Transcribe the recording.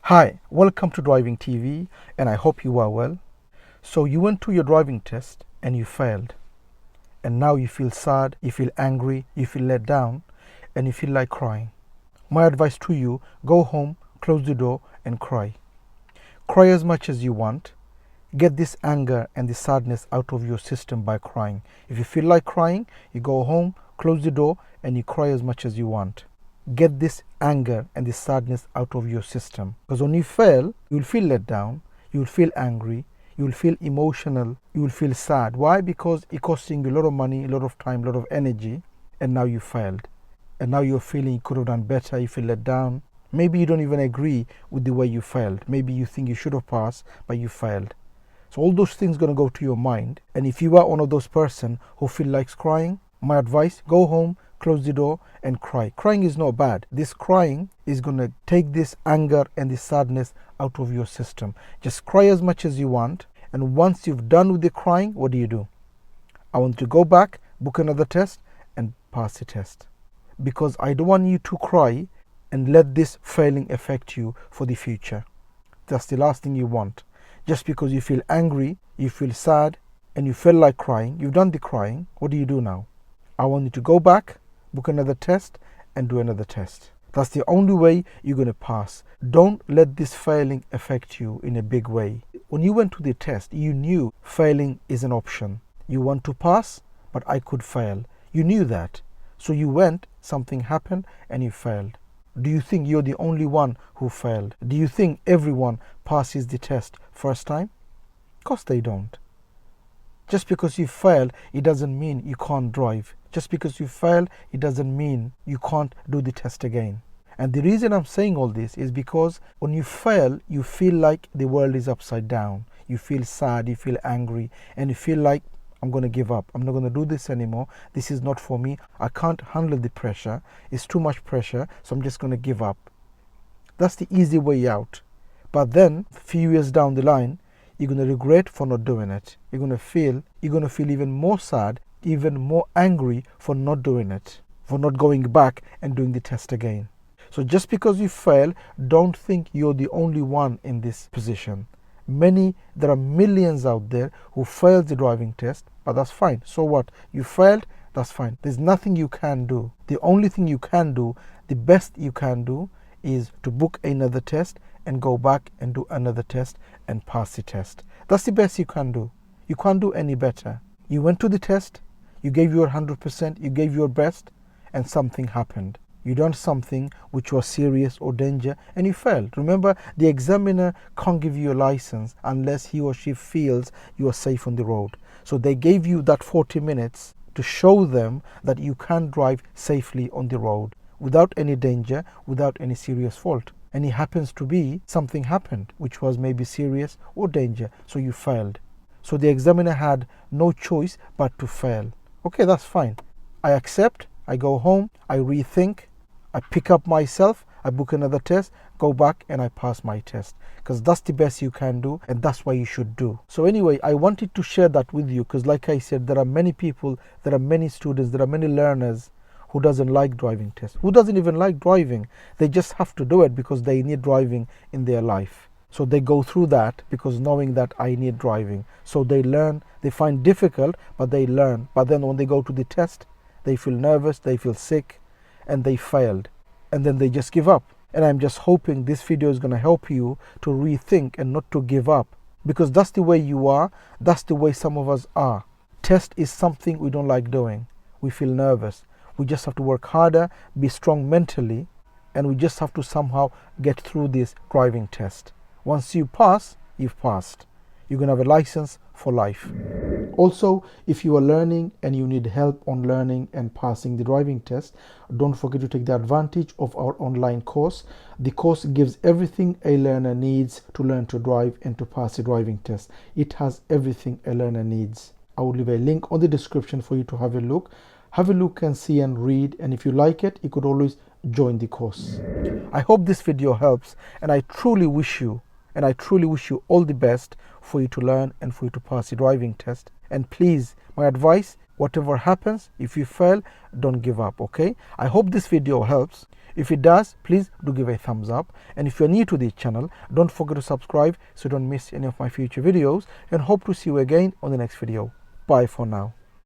Hi, welcome to Driving TV, and I hope you are well. So you went to your driving test and you failed, and now you feel sad, you feel angry, you feel let down, and you feel like crying. My advice to you, go home, close the door, and cry. Cry as much as you want. Get this anger and this sadness out of your system by crying. If you feel like crying, you go home, close the door, and you cry as much as you want. Get this anger and this sadness out of your system. Because when you fail, you'll feel let down, you'll feel angry, you'll feel emotional, you'll feel sad. Why? Because it costing you a lot of money, a lot of time, a lot of energy, and now you failed. And now you're feeling you could have done better, you feel let down. Maybe you don't even agree with the way you failed. Maybe you think you should have passed, but you failed. So all those things going to go to your mind. And if you are one of those person who feel like crying, my advice, go home, close the door, and cry. Crying is not bad. This crying is going to take this anger and this sadness out of your system. Just cry as much as you want. And once you've done with the crying, what do? I want to go back, book another test, and pass the test. Because I don't want you to cry and let this failing affect you for the future. That's the last thing you want. Just because you feel angry, you feel sad, and you feel like crying, you've done the crying, what do you do now? I want you to go back, book another test, and do another test. That's the only way you're going to pass. Don't let this failing affect you in a big way. When you went to the test, you knew failing is an option. You want to pass, but I could fail. You knew that. So you went, something happened, and you failed. Do you think you're the only one who failed? Do you think everyone passes the test first time? Of course they don't. Just because you failed, it doesn't mean you can't drive. Just because you failed, it doesn't mean you can't do the test again. And the reason I'm saying all this is because when you fail, you feel like the world is upside down. You feel sad, you feel angry, and you feel like, I'm going to give up. I'm not going to do this anymore. This is not for me. I can't handle the pressure. It's too much pressure, so I'm just going to give up. That's the easy way out. But then, a few years down the line, you're going to regret for not doing it. You're going to feel even more sad, even more angry for not doing it, for not going back and doing the test again. So just because you fail, don't think you're the only one in this position. There are millions out there who failed the driving test, but that's fine. So what? You failed, that's fine. There's nothing you can do. The only thing you can do, the best you can do, is to book another test and go back and do another test and pass the test. That's the best you can do. You can't do any better. You went to the test, you gave your 100%, you gave your best, and something happened. You done something which was serious or danger, and you failed. Remember, the examiner can't give you a license unless he or she feels you are safe on the road. So they gave you that 40 minutes to show them that you can drive safely on the road without any danger, without any serious fault. And it happens to be something happened which was maybe serious or danger, so you failed. So the examiner had no choice but to fail. Okay, that's fine. I accept, I go home, I rethink, I pick up myself, I book another test, go back and I pass my test. Because that's the best you can do, and that's what you should do. So anyway, I wanted to share that with you because like I said, there are many people, there are many students, there are many learners who doesn't like driving tests, who doesn't even like driving. They just have to do it because they need driving in their life. So they go through that because knowing that I need driving. So they learn, they find difficult, but they learn. But then when they go to the test, they feel nervous, they feel sick, and they failed, and then they just give up. And I'm just hoping this video is going to help you to rethink and not to give up, because that's the way you are, that's the way some of us are. Test is something we don't like doing. We feel nervous. We just have to work harder, be strong mentally, and we just have to somehow get through this driving test. Once you pass, you've passed. You're going to have a license for life. Also, if you are learning and you need help on learning and passing the driving test, don't forget to take the advantage of our online course. The course gives everything a learner needs to learn to drive and to pass the driving test. It has everything a learner needs. I will leave a link on the description for you to have a look. Have a look and see and read, and if you like it, you could always join the course. I hope this video helps, and I truly wish you all the best for you to learn and for you to pass the driving test. And please, my advice, whatever happens, if you fail, don't give up, okay? I hope this video helps. If it does, please do give a thumbs up. And if you're new to this channel, don't forget to subscribe so you don't miss any of my future videos, and hope to see you again on the next video. Bye for now.